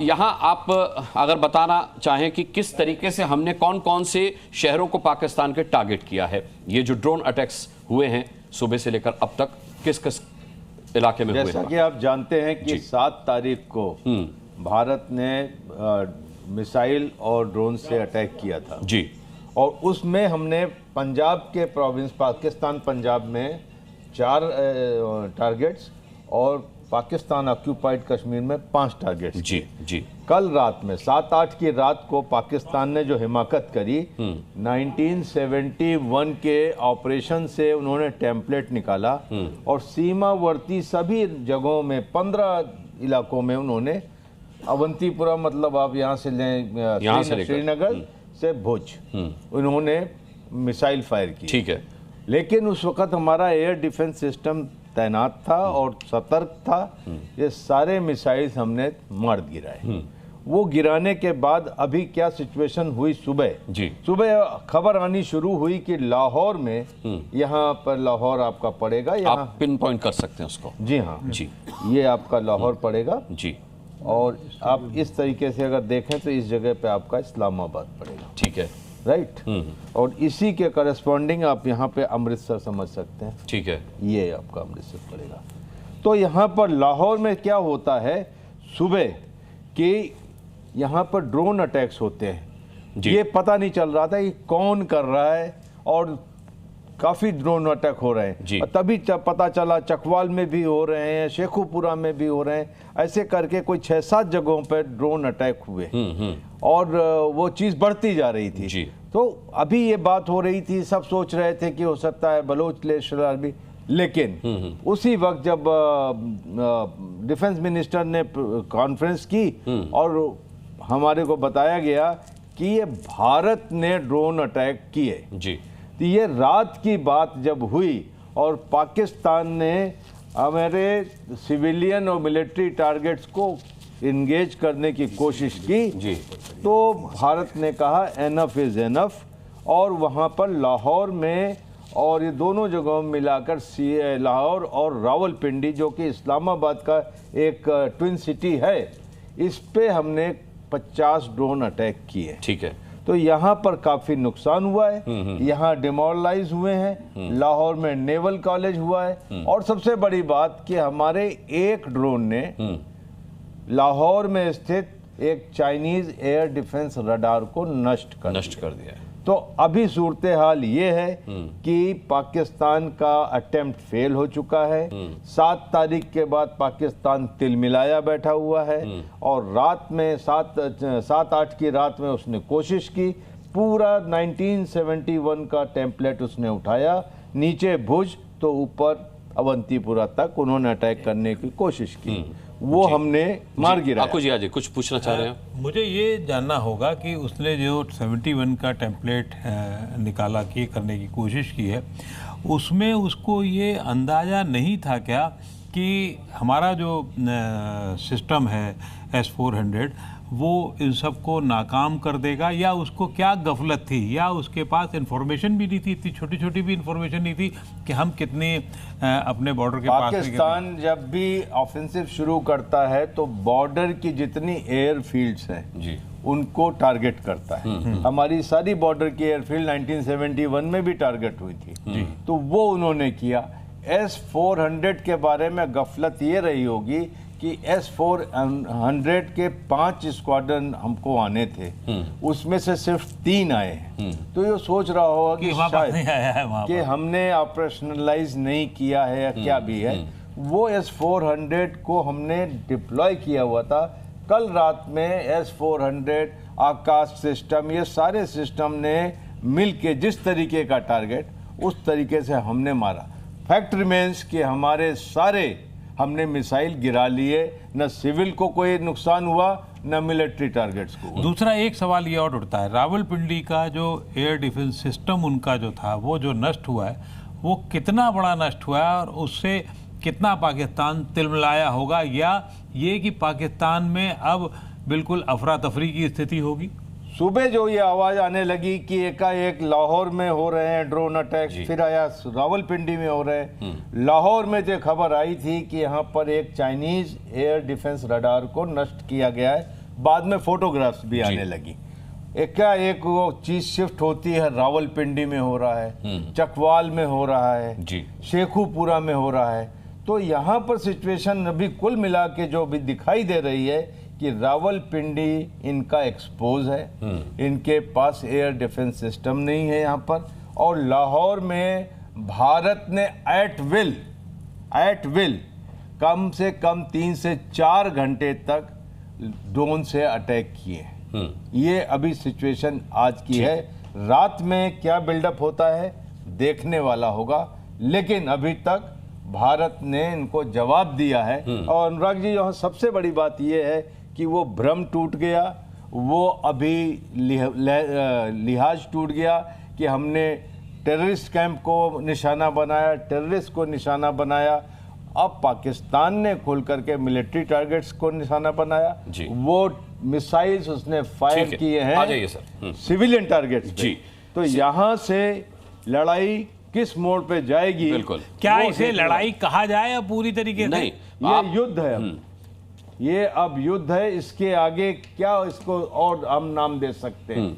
यहाँ आप अगर बताना चाहें कि किस तरीके से हमने कौन कौन से शहरों को पाकिस्तान के टारगेट किया है, ये जो ड्रोन अटैक्स हुए हैं सुबह से लेकर अब तक किस किस इलाके में हुए? जैसा कि आप जानते हैं कि 7 तारीख को भारत ने मिसाइल और ड्रोन से अटैक किया था जी, और उसमें हमने पंजाब के प्रोविंस पाकिस्तान पंजाब में 4 टारगेट्स और पाकिस्तान ऑक्यूपाइड कश्मीर में 5 टारगेट्स जी जी। कल रात में 7-8 की रात को पाकिस्तान ने जो हिमाकत करी, 1971 के ऑपरेशन से उन्होंने टेम्पलेट निकाला और सीमावर्ती सभी जगहों में 15 इलाकों में उन्होंने अवंतीपुरा, मतलब आप यहाँ से लें श्रीनगर से भुज, उन्होंने मिसाइल फायर की। ठीक है। लेकिन उस वक्त हमारा एयर डिफेंस सिस्टम तैनात था और सतर्क था। ये सारे मिसाइल्स हमने मार गिराए। वो गिराने के बाद अभी क्या सिचुएशन हुई, सुबह खबर आनी शुरू हुई कि लाहौर में, यहाँ पर लाहौर आपका पड़ेगा, आप पिन पॉइंट कर सकते हैं उसको। जी हाँ जी, ये आपका लाहौर पड़ेगा जी, और आप इस तरीके से अगर देखें तो इस जगह पे आपका इस्लामाबाद पड़ेगा। ठीक है, राइट। और इसी के करस्पॉन्डिंग आप यहाँ पे अमृतसर समझ सकते हैं। ठीक है, ये आपका अमृतसर पड़ेगा। तो यहाँ पर लाहौर में क्या होता है सुबह कि यहाँ पर ड्रोन अटैक्स होते हैं। ये पता नहीं चल रहा था कि कौन कर रहा है और काफ़ी ड्रोन अटैक हो रहे हैं। तभी पता चला चकवाल में भी हो रहे हैं, शेखुपुरा में भी हो रहे हैं, ऐसे करके कोई 6-7 जगहों पर ड्रोन अटैक हुए और वो चीज़ बढ़ती जा रही थी जी। तो अभी ये बात हो रही थी, सब सोच रहे थे कि हो सकता है बलोच लश्कर भी, लेकिन उसी वक्त जब डिफेंस मिनिस्टर ने कॉन्फ्रेंस की और हमारे को बताया गया कि ये भारत ने ड्रोन अटैक किए जी। तो ये रात की बात जब हुई और पाकिस्तान ने हमारे सिविलियन और मिलिट्री टारगेट्स को इंगेज करने की कोशिश की जी, तो भारत ने कहा एनफ इज़ एनफ, और वहाँ पर लाहौर में और ये दोनों जगहों में मिलाकर लाहौर और रावलपिंडी, जो कि इस्लामाबाद का एक ट्विन सिटी है, इस पे हमने 50 ड्रोन अटैक किए। ठीक है। तो यहाँ पर काफ़ी नुकसान हुआ है, यहाँ डिमोरलाइज हुए हैं, लाहौर में नेवल कॉलेज हुआ है, और सबसे बड़ी बात कि हमारे एक ड्रोन ने लाहौर में स्थित एक चाइनीज एयर डिफेंस रडार को नष्ट कर दिया है। तो अभी सूरत हाल ये है कि पाकिस्तान का अटेम्प्ट फेल हो चुका है। 7 तारीख के बाद पाकिस्तान तिलमिलाया बैठा हुआ है और रात में 7-8 की रात में उसने कोशिश की, पूरा 1971 का टेम्पलेट उसने उठाया, नीचे भुज तो ऊपर अवंतीपुरा तक उन्होंने अटैक करने की कोशिश की, वो हमने मार गिराया। आपको जी कुछ पूछना चाह रहे हैं? मुझे ये जानना होगा कि उसने जो 71 का टेम्पलेट निकाला कि करने की कोशिश की है, उसमें उसको ये अंदाज़ा नहीं था क्या कि हमारा जो सिस्टम है S-400 वो इन सबको नाकाम कर देगा, या उसको क्या गफलत थी, या उसके पास इंफॉर्मेशन भी नहीं थी, इतनी छोटी छोटी भी इंफॉर्मेशन नहीं थी कि हम कितने अपने बॉर्डर के पास। पाकिस्तान जब भी ऑफेंसिव शुरू करता है तो बॉर्डर की जितनी एयर फील्ड्स हैं जी, उनको टारगेट करता है। हमारी सारी बॉर्डर की एयरफील्ड 1971 में भी टारगेट हुई थी जी, तो वो उन्होंने किया। S-400 के बारे में गफलत ये रही होगी कि S-400 के 5 स्क्वाड्रन हमको आने थे, उसमें से सिर्फ 3 आए हैं। तो ये सोच रहा होगा कि शायद नहीं आया है कि हमने ऑपरेशनलाइज नहीं किया है या क्या भी है। वो S-400 को हमने डिप्लॉय किया हुआ था। कल रात में S-400, आकाश सिस्टम, ये सारे सिस्टम ने मिल के जिस तरीके का टारगेट, उस तरीके से हमने मारा। फैक्ट रिमेन्स कि हमारे सारे हमने मिसाइल गिरा लिए, न सिविल को कोई नुकसान हुआ न मिलिट्री टारगेट्स को। दूसरा एक सवाल ये और उठता है, रावलपिंडी का जो एयर डिफेंस सिस्टम उनका जो था वो जो नष्ट हुआ है, वो कितना बड़ा नष्ट हुआ है और उससे कितना पाकिस्तान तिलमिलाया होगा, या ये कि पाकिस्तान में अब बिल्कुल अफरा तफरी की स्थिति होगी? सुबह जो ये आवाज आने लगी कि एकाएक लाहौर में हो रहे हैं ड्रोन अटैक, फिर आया रावलपिंडी में हो रहे हैं। लाहौर में जो खबर आई थी कि यहाँ पर एक चाइनीज एयर डिफेंस रडार को नष्ट किया गया है, बाद में फोटोग्राफ्स भी आने लगी। एकाएक वो चीज शिफ्ट होती है, रावलपिंडी में हो रहा है, चकवाल में हो रहा है, शेखुपुरा में हो रहा है। तो यहाँ पर सिचुएशन अभी कुल मिला के जो भी दिखाई दे रही है कि रावलपिंडी इनका एक्सपोज है, इनके पास एयर डिफेंस सिस्टम नहीं है यहाँ पर, और लाहौर में भारत ने एट विल कम से कम 3 से 4 घंटे तक ड्रोन से अटैक किए। ये अभी सिचुएशन आज की है। रात में क्या बिल्डअप होता है देखने वाला होगा, लेकिन अभी तक भारत ने इनको जवाब दिया है। और अनुराग जी, यहाँ सबसे बड़ी बात यह है कि वो भ्रम टूट गया, वो अभी लिहाज टूट गया कि हमने टेररिस्ट कैंप को निशाना बनाया, टेररिस्ट को निशाना बनाया। अब पाकिस्तान ने खोल करके मिलिट्री टारगेट्स को निशाना बनाया, वो मिसाइल्स उसने फायर किए हैं सिविलियन टारगेट्स पे। तो यहाँ से लड़ाई किस मोड़ पे जाएगी? बिल्कुल। क्या इसे लड़ाई कहा जाए या पूरी तरीके से? नहीं, ये युद्ध है। ये अब युद्ध है, इसके आगे क्या इसको और हम नाम दे सकते हैं?